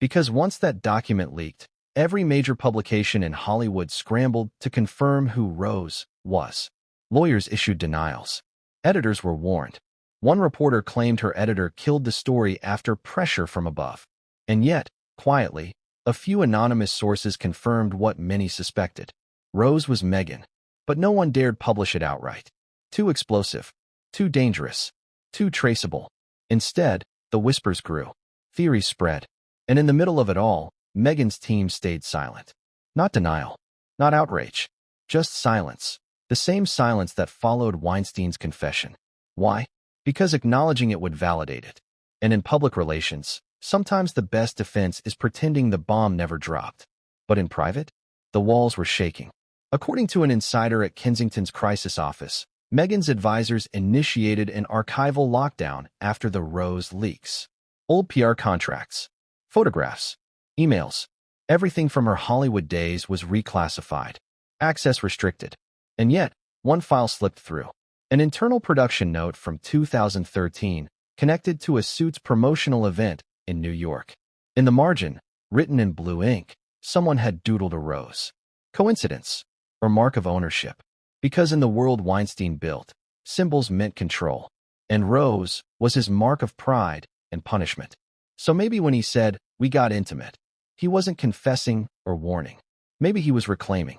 Because once that document leaked, every major publication in Hollywood scrambled to confirm who Rose was. Lawyers issued denials. Editors were warned. One reporter claimed her editor killed the story after pressure from above. And yet, quietly, a few anonymous sources confirmed what many suspected. Rose was Meghan, but no one dared publish it outright. Too explosive, too dangerous, too traceable. Instead, the whispers grew. Theories spread. And in the middle of it all, Meghan's team stayed silent. Not denial, not outrage, just silence. The same silence that followed Weinstein's confession. Why? Because acknowledging it would validate it. And in public relations, sometimes the best defense is pretending the bomb never dropped. But in private, the walls were shaking. According to an insider at Kensington's crisis office, Meghan's advisors initiated an archival lockdown after the Rose leaks. Old PR contracts, photographs, emails, everything from her Hollywood days was reclassified, access restricted. And yet, one file slipped through. An internal production note from 2013 connected to a Suits promotional event in New York. In the margin, written in blue ink, someone had doodled a rose. Coincidence? Or mark of ownership? Because in the world Weinstein built, symbols meant control. And Rose was his mark of pride and punishment. So maybe when he said, "We got intimate," he wasn't confessing or warning. Maybe he was reclaiming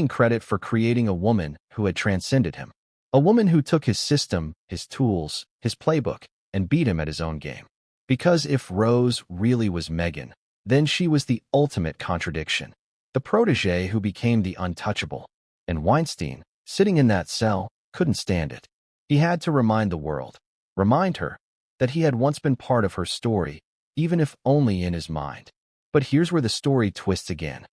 credit for creating a woman who had transcended him. A woman who took his system, his tools, his playbook, and beat him at his own game. Because if Rose really was Meghan, then she was the ultimate contradiction. The protege who became the untouchable. And Weinstein, sitting in that cell, couldn't stand it. He had to remind the world, remind her, that he had once been part of her story, even if only in his mind. But here's where the story twists again.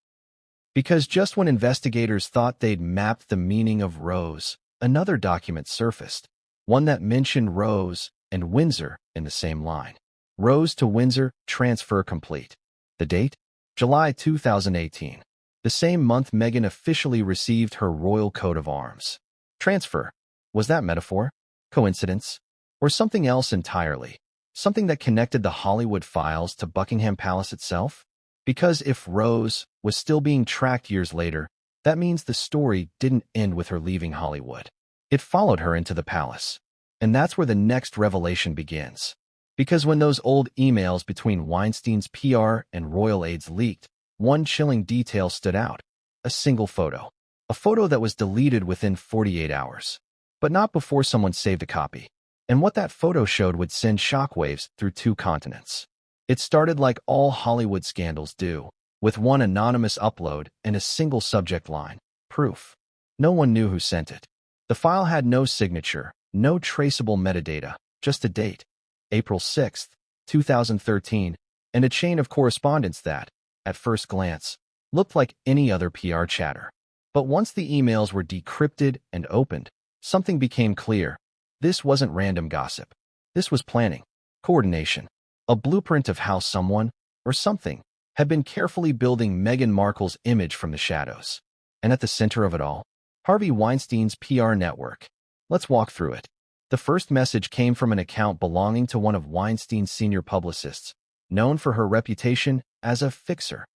Because just when investigators thought they'd mapped the meaning of Rose, another document surfaced, one that mentioned Rose and Windsor in the same line. Rose to Windsor, transfer complete. The date? July 2018. The same month Meghan officially received her royal coat of arms. Transfer. Was that metaphor? Coincidence? Or something else entirely? Something that connected the Hollywood files to Buckingham Palace itself? Because if Rose was still being tracked years later, that means the story didn't end with her leaving Hollywood. It followed her into the palace. And that's where the next revelation begins. Because when those old emails between Weinstein's PR and royal aides leaked, one chilling detail stood out. A single photo. A photo that was deleted within 48 hours. But not before someone saved a copy. And what that photo showed would send shockwaves through 2 continents. It started like all Hollywood scandals do, with one anonymous upload and a single subject line, proof. No one knew who sent it. The file had no signature, no traceable metadata, just a date, April 6, 2013, and a chain of correspondence that, at first glance, looked like any other PR chatter. But once the emails were decrypted and opened, something became clear. This wasn't random gossip. This was planning, coordination, a blueprint of how someone, or something, had been carefully building Meghan Markle's image from the shadows. And at the center of it all, Harvey Weinstein's PR network. Let's walk through it. The first message came from an account belonging to one of Weinstein's senior publicists, known for her reputation as a fixer.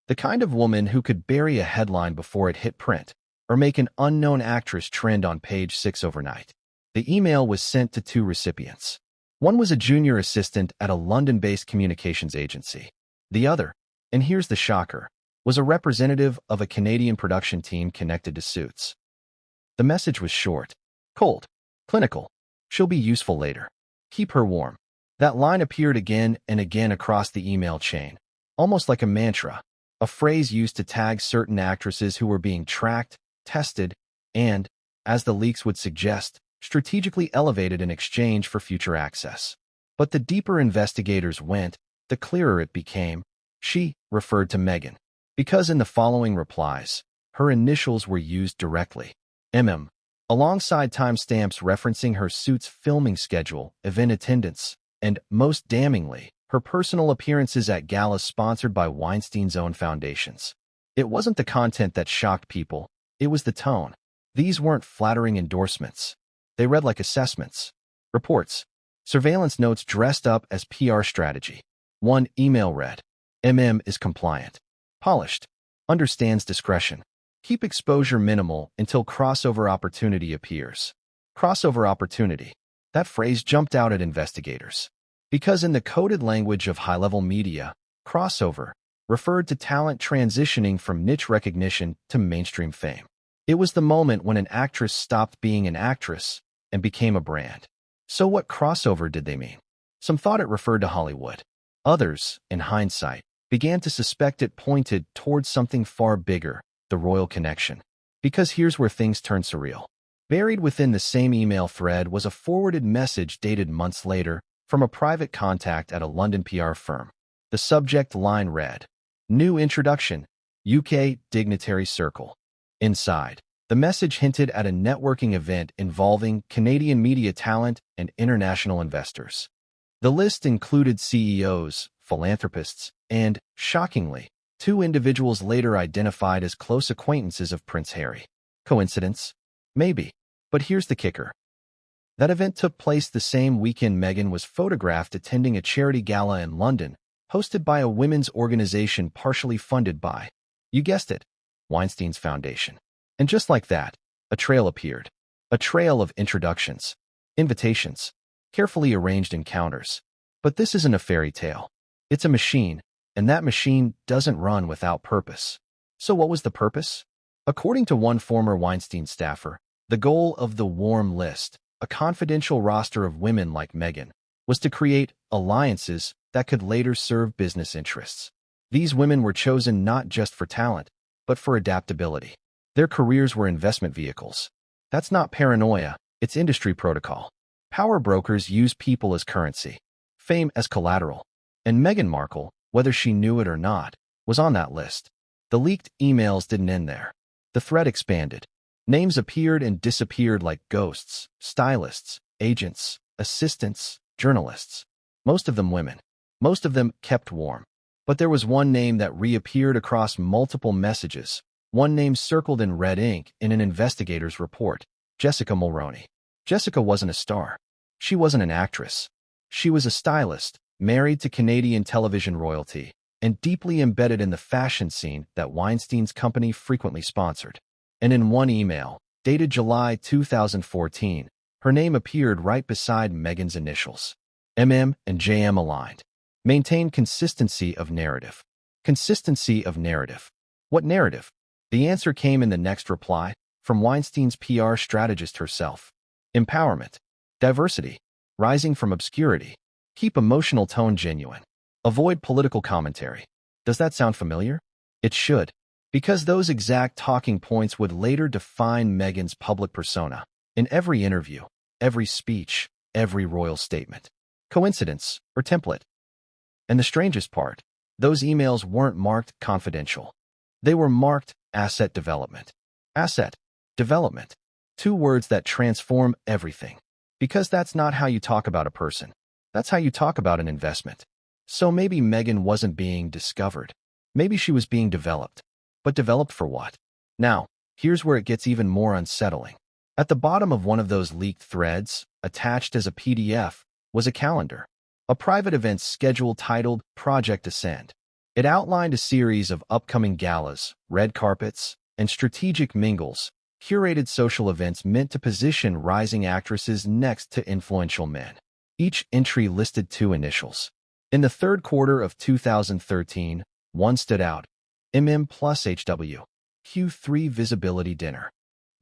The kind of woman who could bury a headline before it hit print, or make an unknown actress trend on page 6 overnight. The email was sent to 2 recipients. One was a junior assistant at a London-based communications agency. The other, and here's the shocker, was a representative of a Canadian production team connected to Suits. The message was short, cold, clinical. She'll be useful later. Keep her warm. That line appeared again and again across the email chain, almost like a mantra, a phrase used to tag certain actresses who were being tracked, tested, and, as the leaks would suggest, strategically elevated in exchange for future access. But the deeper investigators went, the clearer it became. She referred to Meghan, because in the following replies, her initials were used directly, MM, alongside timestamps referencing her Suits filming schedule, event attendance, and, most damningly, her personal appearances at galas sponsored by Weinstein's own foundations. It wasn't the content that shocked people, it was the tone. These weren't flattering endorsements. They read like assessments, reports, surveillance notes dressed up as PR strategy. One email read, MM is compliant, polished, understands discretion. Keep exposure minimal until crossover opportunity appears. Crossover opportunity. That phrase jumped out at investigators. Because in the coded language of high-level media, crossover referred to talent transitioning from niche recognition to mainstream fame. It was the moment when an actress stopped being an actress and became a brand. So what crossover did they mean? Some thought it referred to Hollywood. Others, in hindsight, began to suspect it pointed towards something far bigger, the royal connection. Because here's where things turn surreal. Buried within the same email thread was a forwarded message dated months later from a private contact at a London PR firm. The subject line read, New introduction, UK dignitary circle. Inside, the message hinted at a networking event involving Canadian media talent and international investors. The list included CEOs, philanthropists, and, shockingly, two individuals later identified as close acquaintances of Prince Harry. Coincidence? Maybe. But here's the kicker. That event took place the same weekend Meghan was photographed attending a charity gala in London, hosted by a women's organization partially funded by, you guessed it, Weinstein's foundation. And just like that, a trail appeared. A trail of introductions, invitations, carefully arranged encounters. But this isn't a fairy tale. It's a machine, and that machine doesn't run without purpose. So what was the purpose? According to one former Weinstein staffer, the goal of the warm list, a confidential roster of women like Meghan, was to create alliances that could later serve business interests. These women were chosen not just for talent, but for adaptability. Their careers were investment vehicles. That's not paranoia, it's industry protocol. Power brokers use people as currency, fame as collateral. And Meghan Markle, whether she knew it or not, was on that list. The leaked emails didn't end there. The thread expanded. Names appeared and disappeared like ghosts, stylists, agents, assistants, journalists. Most of them women. Most of them kept warm. But there was one name that reappeared across multiple messages, one name circled in red ink in an investigator's report, Jessica Mulroney. Jessica wasn't a star. She wasn't an actress. She was a stylist, married to Canadian television royalty, and deeply embedded in the fashion scene that Weinstein's company frequently sponsored. And in one email, dated July 2014, her name appeared right beside Meghan's initials. MM and JM aligned. Maintain consistency of narrative. Consistency of narrative. What narrative? The answer came in the next reply, from Weinstein's PR strategist herself. Empowerment. Diversity. Rising from obscurity. Keep emotional tone genuine. Avoid political commentary. Does that sound familiar? It should. Because those exact talking points would later define Meghan's public persona. In every interview, every speech, every royal statement. Coincidence or template? And the strangest part, those emails weren't marked confidential. They were marked asset development. Asset development. Two words that transform everything. Because that's not how you talk about a person. That's how you talk about an investment. So maybe Meghan wasn't being discovered. Maybe she was being developed. But developed for what? Now, here's where it gets even more unsettling. At the bottom of one of those leaked threads, attached as a PDF, was a calendar. A private events schedule titled Project Ascend. It outlined a series of upcoming galas, red carpets, and strategic mingles, curated social events meant to position rising actresses next to influential men. Each entry listed two initials. In the third quarter of 2013, one stood out. plus HW. Q3 Visibility Dinner.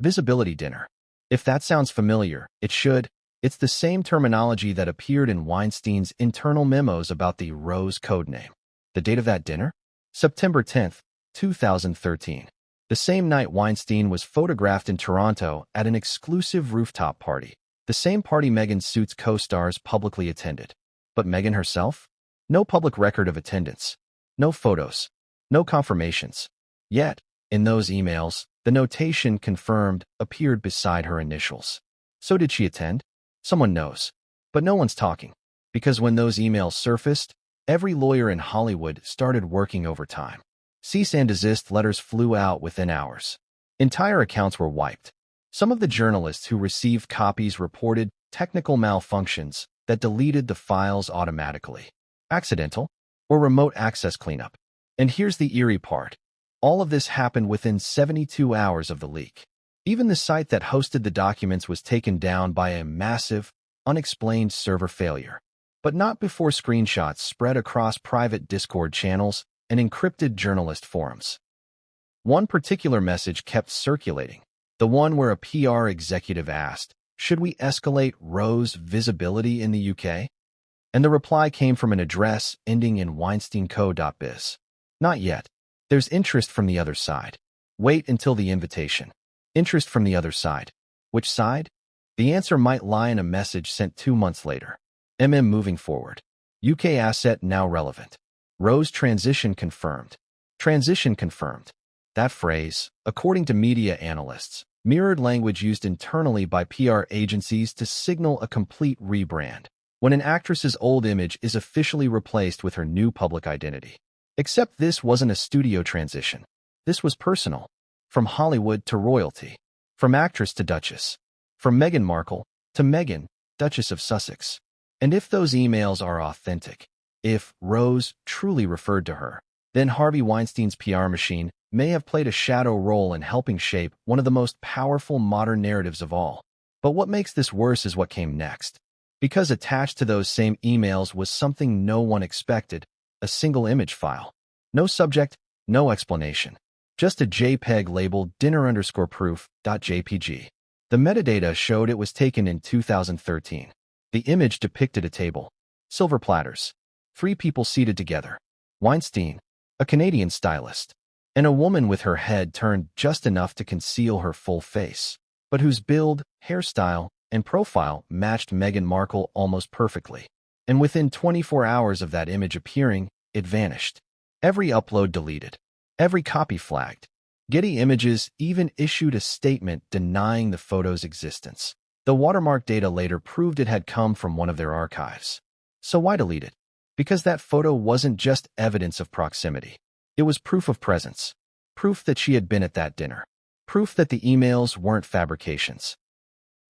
Visibility dinner. If that sounds familiar, it should. It's the same terminology that appeared in Weinstein's internal memos about the Rose codename. The date of that dinner? September 10th, 2013. The same night Weinstein was photographed in Toronto at an exclusive rooftop party. The same party Meghan's Suits co-stars publicly attended. But Meghan herself? No public record of attendance. No photos. No confirmations. Yet, in those emails, the notation confirmed appeared beside her initials. So did she attend? Someone knows. But no one's talking. Because when those emails surfaced, every lawyer in Hollywood started working overtime. Cease and desist letters flew out within hours. Entire accounts were wiped. Some of the journalists who received copies reported technical malfunctions that deleted the files automatically. Accidental or remote access cleanup. And here's the eerie part. All of this happened within 72 hours of the leak. Even the site that hosted the documents was taken down by a massive, unexplained server failure. But not before screenshots spread across private Discord channels and encrypted journalist forums. One particular message kept circulating, the one where a PR executive asked, "Should we escalate Rose visibility in the UK?" And the reply came from an address ending in weinsteinco.biz. Not yet. There's interest from the other side. Wait until the invitation. Interest from the other side. Which side? The answer might lie in a message sent 2 months later. Moving forward. UK asset now relevant. Rose transition confirmed. Transition confirmed. That phrase, according to media analysts, mirrored language used internally by PR agencies to signal a complete rebrand, when an actress's old image is officially replaced with her new public identity. Except this wasn't a studio transition. This was personal. From Hollywood to royalty. From actress to duchess. From Meghan Markle to Meghan, Duchess of Sussex. And if those emails are authentic, if Rose truly referred to her, then Harvey Weinstein's PR machine may have played a shadow role in helping shape one of the most powerful modern narratives of all. But what makes this worse is what came next. Because attached to those same emails was something no one expected, a single image file. No subject, no explanation. Just a JPEG labeled dinner_proof.jpg. The metadata showed it was taken in 2013. The image depicted a table, silver platters, 3 people seated together. Weinstein, a Canadian stylist, and a woman with her head turned just enough to conceal her full face, but whose build, hairstyle, and profile matched Meghan Markle almost perfectly. And within 24 hours of that image appearing, it vanished. Every upload deleted. Every copy flagged. Getty Images even issued a statement denying the photo's existence. The watermark data later proved it had come from one of their archives. So why delete it? Because that photo wasn't just evidence of proximity. It was proof of presence. Proof that she had been at that dinner. Proof that the emails weren't fabrications.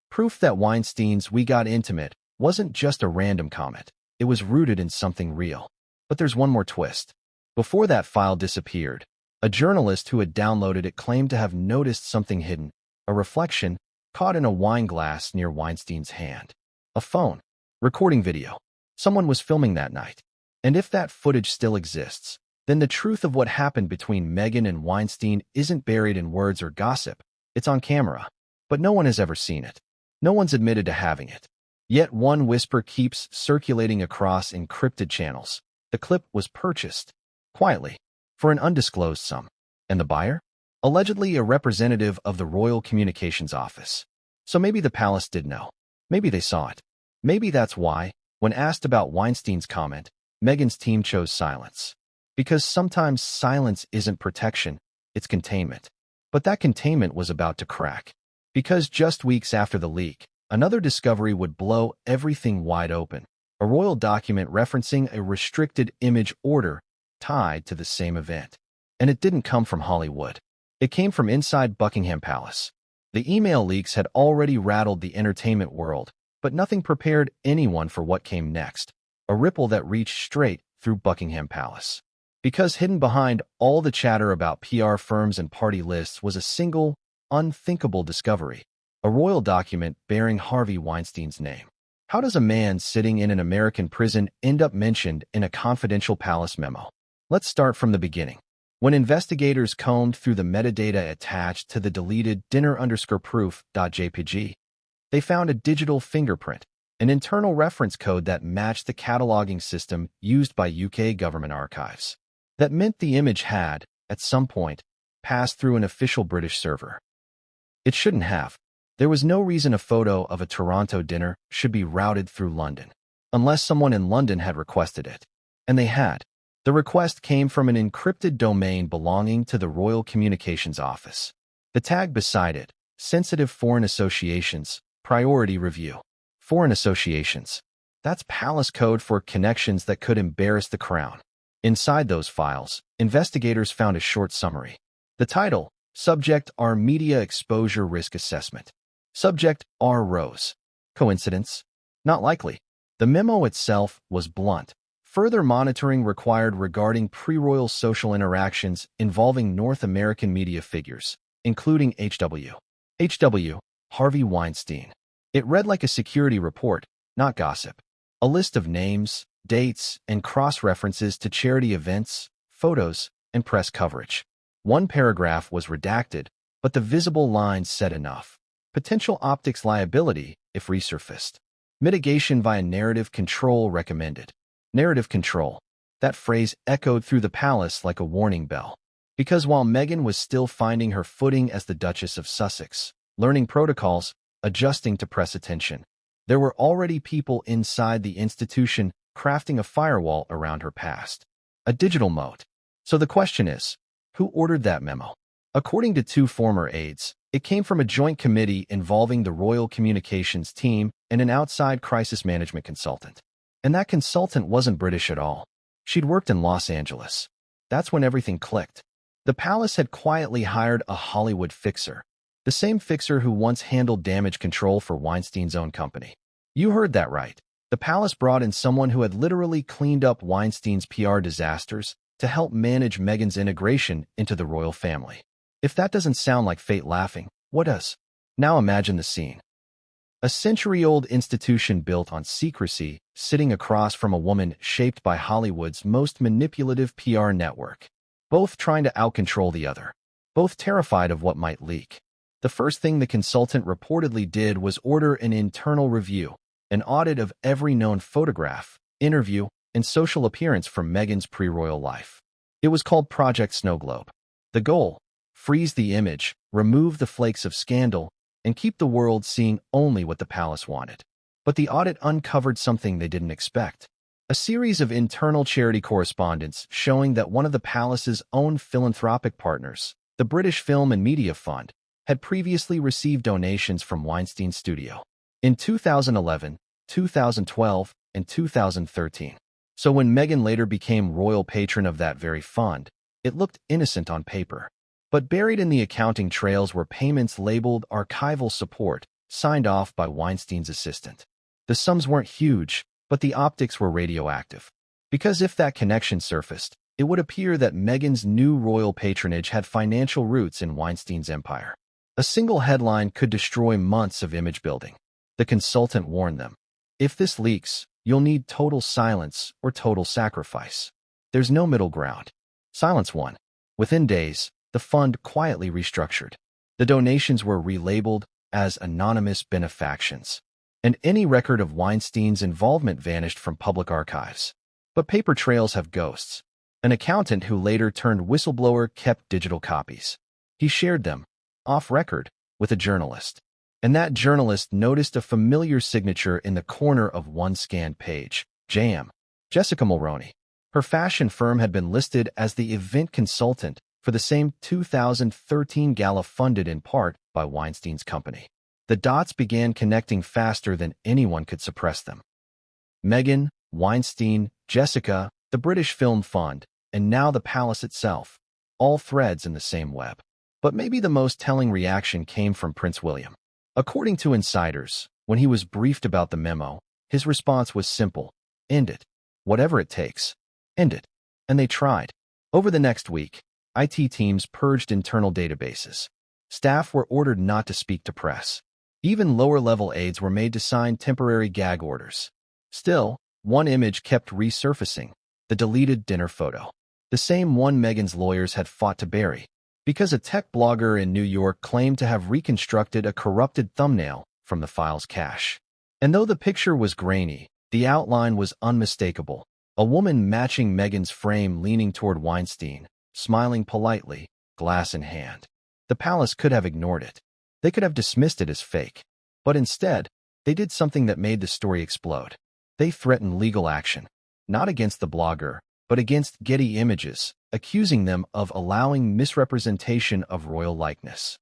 Proof that Weinstein's "we got intimate" wasn't just a random comment. It was rooted in something real. But there's one more twist. Before that file disappeared, a journalist who had downloaded it claimed to have noticed something hidden, a reflection caught in a wine glass near Weinstein's hand. A phone. Recording video. Someone was filming that night. And if that footage still exists, then the truth of what happened between Meghan and Weinstein isn't buried in words or gossip. It's on camera. But no one has ever seen it. No one's admitted to having it. Yet one whisper keeps circulating across encrypted channels. The clip was purchased, quietly, for an undisclosed sum. And the buyer? Allegedly a representative of the Royal Communications Office. So maybe the palace did know. Maybe they saw it. Maybe that's why, when asked about Weinstein's comment, Meghan's team chose silence. Because sometimes silence isn't protection, it's containment. But that containment was about to crack. Because just weeks after the leak, another discovery would blow everything wide open. A royal document referencing a restricted image order tied to the same event. And it didn't come from Hollywood. It came from inside Buckingham Palace. The email leaks had already rattled the entertainment world, but nothing prepared anyone for what came next. A ripple that reached straight through Buckingham Palace. Because hidden behind all the chatter about PR firms and party lists was a single, unthinkable discovery. A royal document bearing Harvey Weinstein's name. How does a man sitting in an American prison end up mentioned in a confidential palace memo? Let's start from the beginning. When investigators combed through the metadata attached to the deleted dinner_proof.jpg, they found a digital fingerprint, an internal reference code that matched the cataloging system used by UK government archives. That meant the image had, at some point, passed through an official British server. It shouldn't have. There was no reason a photo of a Toronto dinner should be routed through London, unless someone in London had requested it. And they had. The request came from an encrypted domain belonging to the Royal Communications Office. The tag beside it, Sensitive Foreign Associations, Priority Review. Foreign associations. That's palace code for connections that could embarrass the crown. Inside those files, investigators found a short summary. The title, Subject R Media Exposure Risk Assessment. Subject R Rose. Coincidence? Not likely. The memo itself was blunt. Further monitoring required regarding pre-royal social interactions involving North American media figures, including H.W. Harvey Weinstein. It read like a security report, not gossip. A list of names, dates, and cross-references to charity events, photos, and press coverage. One paragraph was redacted, but the visible lines said enough. Potential optics liability if resurfaced. Mitigation via narrative control recommended. Narrative control. That phrase echoed through the palace like a warning bell. Because while Meghan was still finding her footing as the Duchess of Sussex, learning protocols, adjusting to press attention, there were already people inside the institution crafting a firewall around her past. A digital moat. So the question is, who ordered that memo? According to two former aides, it came from a joint committee involving the Royal Communications team and an outside crisis management consultant. And that consultant wasn't British at all. She'd worked in Los Angeles. That's when everything clicked. The palace had quietly hired a Hollywood fixer, the same fixer who once handled damage control for Weinstein's own company. You heard that right. The palace brought in someone who had literally cleaned up Weinstein's PR disasters to help manage Meghan's integration into the royal family. If that doesn't sound like fate laughing, what does? Now imagine the scene. A century-old institution built on secrecy, sitting across from a woman shaped by Hollywood's most manipulative PR network. Both trying to outcontrol the other. Both terrified of what might leak. The first thing the consultant reportedly did was order an internal review, an audit of every known photograph, interview, and social appearance from Meghan's pre-royal life. It was called Project Snow Globe. The goal? Freeze the image, remove the flakes of scandal, and keep the world seeing only what the palace wanted. But the audit uncovered something they didn't expect. A series of internal charity correspondence showing that one of the palace's own philanthropic partners, the British Film and Media Fund, had previously received donations from Weinstein's studio in 2011, 2012, and 2013. So when Meghan later became royal patron of that very fund, it looked innocent on paper. But buried in the accounting trails were payments labeled archival support, signed off by Weinstein's assistant. The sums weren't huge, but the optics were radioactive. Because if that connection surfaced, it would appear that Meghan's new royal patronage had financial roots in Weinstein's empire. A single headline could destroy months of image building. The consultant warned them. If this leaks, you'll need total silence or total sacrifice. There's no middle ground. Silence won. Within days, the fund quietly restructured. The donations were relabeled as anonymous benefactions, and any record of Weinstein's involvement vanished from public archives. But paper trails have ghosts. An accountant who later turned whistleblower kept digital copies. He shared them, off record, with a journalist. And that journalist noticed a familiar signature in the corner of one scanned page. JM. Jessica Mulroney. Her fashion firm had been listed as the event consultant for the same 2013 gala funded in part by Weinstein's company. The dots began connecting faster than anyone could suppress them. Meghan, Weinstein, Jessica, the British Film Fund, and now the palace itself. All threads in the same web. But maybe the most telling reaction came from Prince William. According to insiders, when he was briefed about the memo, his response was simple. End it. Whatever it takes. End it. And they tried. Over the next week, IT teams purged internal databases. Staff were ordered not to speak to press. Even lower-level aides were made to sign temporary gag orders. Still, one image kept resurfacing, the deleted dinner photo. The the same one Meghan's lawyers had fought to bury, because a tech blogger in New York claimed to have reconstructed a corrupted thumbnail from the file's cache. And though the picture was grainy, the outline was unmistakable. A woman matching Meghan's frame leaning toward Weinstein, smiling politely, glass in hand. The palace could have ignored it. They could have dismissed it as fake. But instead, they did something that made the story explode. They threatened legal action, not against the blogger, but against Getty Images, accusing them of allowing misrepresentation of royal likeness.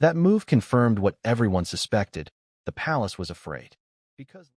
That move confirmed what everyone suspected. The palace was afraid. Because